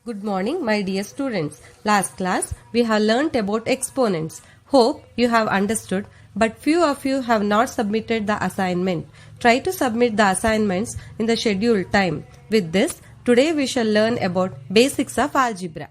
Good morning, my dear students. Last class, we have learnt about exponents. Hope you have understood, but few of you have not submitted the assignment. Try to submit the assignments in the scheduled time. With this, today we shall learn about basics of algebra.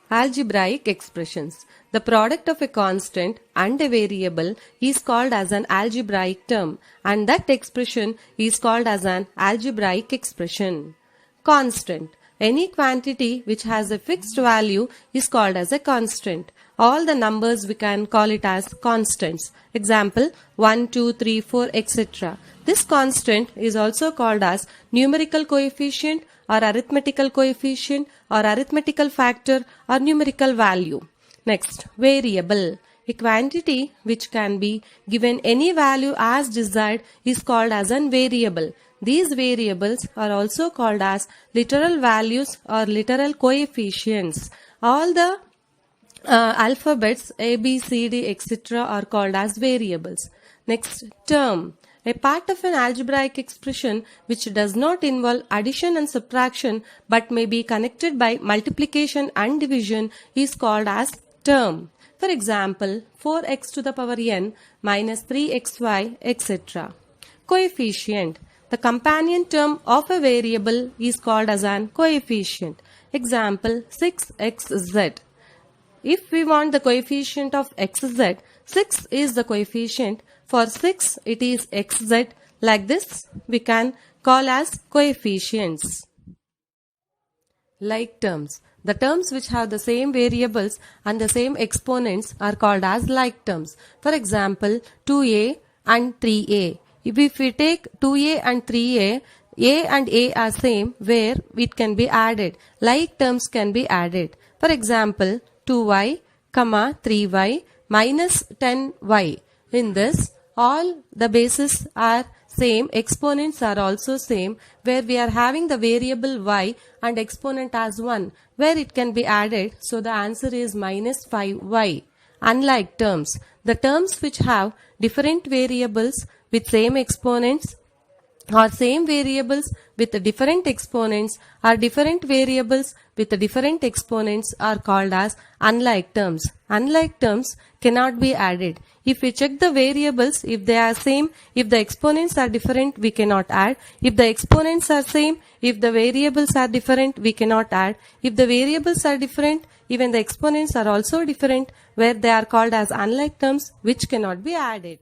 Algebraic expressions. The product of a constant and a variable is called as an algebraic term, and that expression is called as an algebraic expression. Constant. Any quantity which has a fixed value is called as a constant. All the numbers we can call it as constants. Example 1, 2, 3, 4, etc. This constant is also called as numerical coefficient or arithmetical coefficient or arithmetical factor or numerical value. Next, variable. A quantity which can be given any value as desired is called as a variable. These variables are also called as literal values or literal coefficients. All the alphabets A, B, C, D, etc. are called as variables. Next, term. A part of an algebraic expression which does not involve addition and subtraction but may be connected by multiplication and division is called as term. For example, 4x to the power n minus 3xy, etc. Coefficient. The companion term of a variable is called as an coefficient. Example 6xz. If we want the coefficient of xz, 6 is the coefficient. For 6 it is xz. Like this we can call as coefficients. Like terms. The terms which have the same variables and the same exponents are called as like terms. For example 2a and 3a. If we take 2a and 3a, a and a are same where it can be added. Like terms can be added. For example, 2y, 3y minus 10y. In this, all the bases are same, exponents are also same, where we are having the variable y and exponent as 1, where it can be added. So the answer is minus 5y. Unlike terms, the terms which have different variables with same exponents or same variables with different exponents or different variables with different exponents are called as unlike terms. Unlike terms cannot be added. If we check the variables, if they are same, if the exponents are different, we cannot add. If the exponents are same, if the variables are different, we cannot add. If the variables are different, even the exponents are also different, where they are called as unlike terms which cannot be added.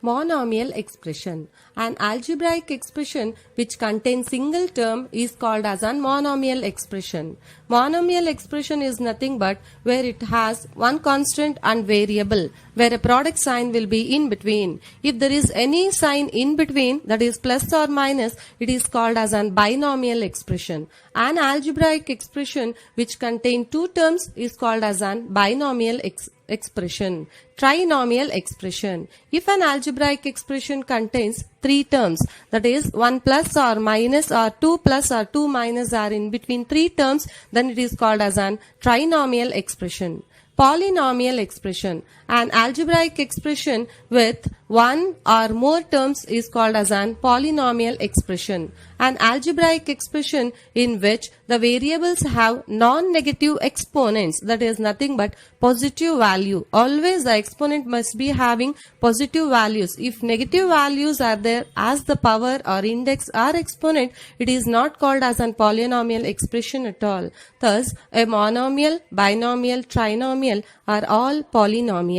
Monomial expression. An algebraic expression which contains single term is called as a monomial expression. Monomial expression is nothing but where it has one constant and variable, where a product sign will be in between. If there is any sign in between, that is plus or minus, it is called as a binomial expression. An algebraic expression which contains two terms is called as a binomial expression. Trinomial expression. If an algebraic expression contains three terms, that is 1 plus or minus or 2 plus or 2 minus are in between three terms, then it is called as an trinomial expression. Polynomial expression. An algebraic expression with one or more terms is called as an polynomial expression. An algebraic expression in which the variables have non-negative exponents, that is nothing but positive value. Always the exponent must be having positive values. If negative values are there as the power or index or exponent, it is not called as a polynomial expression at all. Thus, a monomial, binomial, trinomial are all polynomials.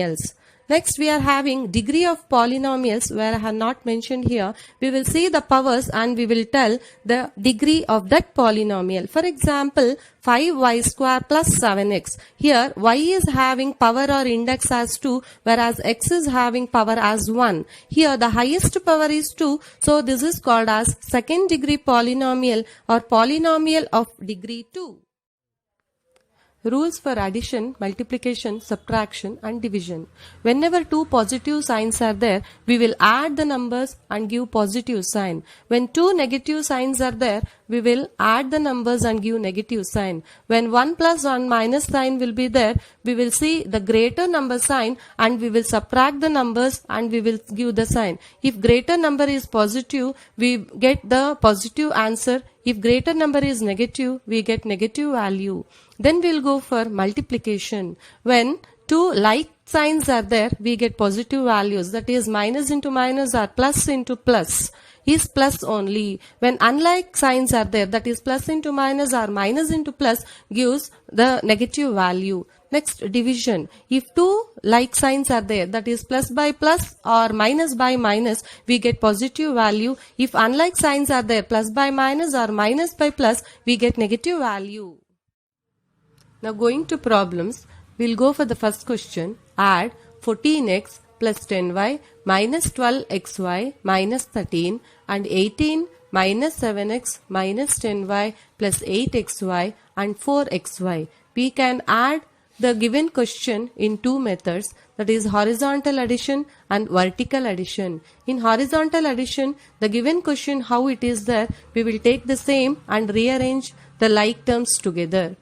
Next, we are having degree of polynomials, where I have not mentioned here. We will see the powers and we will tell the degree of that polynomial. For example, 5y square plus 7x. Here, y is having power or index as 2, whereas x is having power as 1. Here, the highest power is 2, so this is called as second degree polynomial or polynomial of degree 2. Rules for addition, multiplication, subtraction and division. Whenever two positive signs are there, we will add the numbers and give positive sign. When two negative signs are there, we will add the numbers and give negative sign. When 1 plus 1 minus sign will be there, we will see the greater number sign and we will subtract the numbers and we will give the sign. If greater number is positive, we get the positive answer. If greater number is negative, we get negative value. Then we'll go for multiplication. When two like signs are there, we get positive values. That is minus into minus or plus into plus is plus only. When unlike signs are there, that is plus into minus or minus into plus gives the negative value. Next, division. If two like signs are there, that is plus by plus or minus by minus, we get positive value. If unlike signs are there, plus by minus or minus by plus, we get negative value. Now going to problems, we'll go for the first question. Add 14x plus 10y minus 12xy minus 13 and 18 minus 7x minus 10y plus 8xy and 4xy. We can add the given question in two methods, that is horizontal addition and vertical addition. In horizontal addition, the given question how it is there, we will take the same and rearrange the like terms together.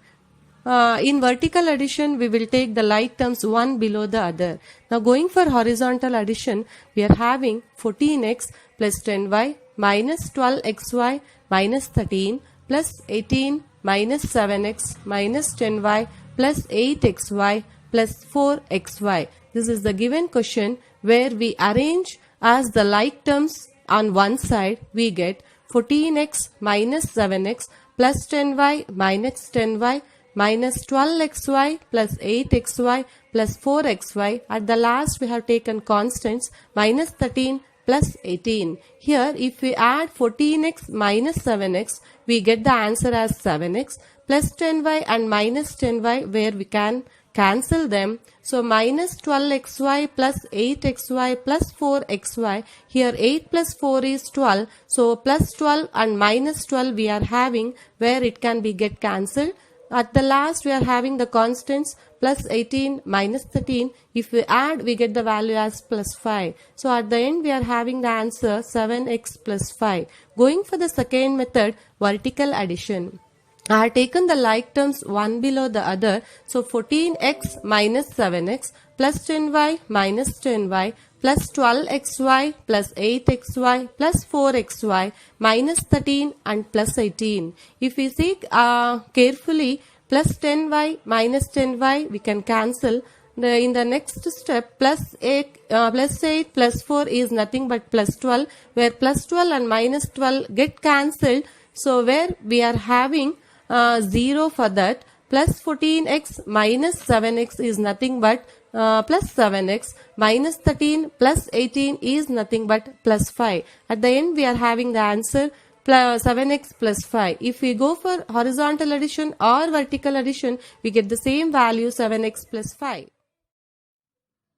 In vertical addition, we will take the like terms one below the other. Now going for horizontal addition, we are having 14x plus 10y minus 12xy minus 13 plus 18 minus 7x minus 10y plus 8xy plus 4xy. This is the given question where we arrange as the like terms on one side. We get 14x minus 7x plus 10y minus 10y minus 12xy plus 8xy plus 4xy. At the last we have taken constants minus 13 plus 18. Here if we add 14x minus 7x, we get the answer as 7x plus 10y and minus 10y where we can cancel them. So minus 12xy plus 8xy plus 4xy. Here 8 plus 4 is 12. So plus 12 and minus 12 we are having where it can be get cancelled. At the last we are having the constants plus 18 minus 13. If we add, we get the value as plus 5. So at the end we are having the answer 7x plus 5. Going for the second method, vertical addition. I have taken the like terms one below the other. So 14x minus 7x plus 10y minus 10y plus 12xy plus 8xy plus 4xy minus 13 and plus 18. If we see carefully, plus 10y minus 10y we can cancel. In the next step, plus 8 plus 4 is nothing but plus 12, where plus 12 and minus 12 get cancelled. So where we are having 0 for that. Plus 14x minus 7x is nothing but plus 7x minus 13 plus 18 is nothing but plus 5. At the end we are having the answer plus 7x plus 5. If we go for horizontal addition or vertical addition, we get the same value 7x plus 5.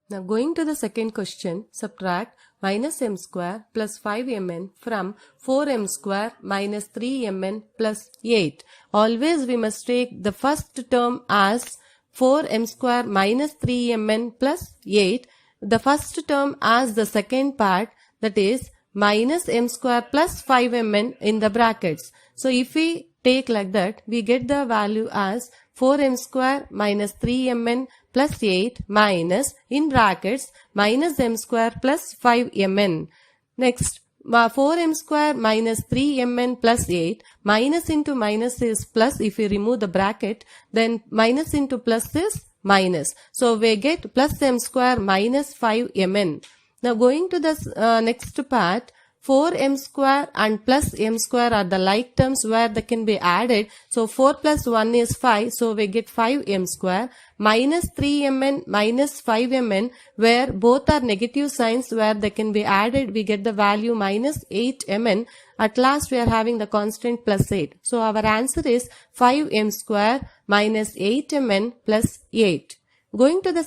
Now going to the second question, subtract minus m square plus 5mn from 4m square minus 3mn plus 8. Always we must take the first term as 4m square minus 3mn plus 8. The first term as the second part, that is minus m square plus 5mn in the brackets. So if we take like that, we get the value as 4m square minus 3mn plus 8 minus in brackets minus m square plus 5mn. Next, 4m square minus 3mn plus 8 minus into minus is plus. If we remove the bracket, then minus into plus is minus. So we get plus m square minus 5mn. Now going to the next part, 4m square and plus m square are the like terms where they can be added. So 4 plus 1 is 5. So we get 5m square minus 3mn minus 5mn, where both are negative signs where they can be added. We get the value minus 8mn. At last we are having the constant plus 8. So our answer is 5m square minus 8mn plus 8. Going to the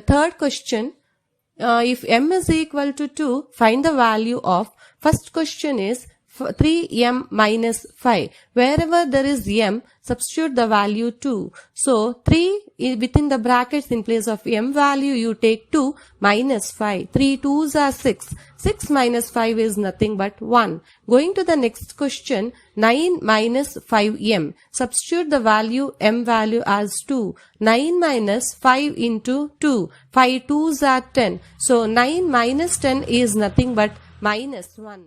third question. If m is equal to 2, find the value of, first question is 3m minus 5. Wherever there is m, substitute the value 2. So 3 within the brackets, in place of m value you take 2 minus 5. 3 2s are 6. 6 minus 5 is nothing but 1. Going to the next question, 9 minus 5m. Substitute the value m value as 2. 9 minus 5 into 2. 5 2s are 10. So 9 minus 10 is nothing but minus 1.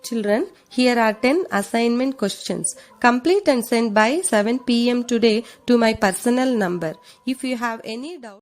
Children, here are 10 assignment questions. Complete and send by 7 p.m. today to my personal number. If you have any doubt,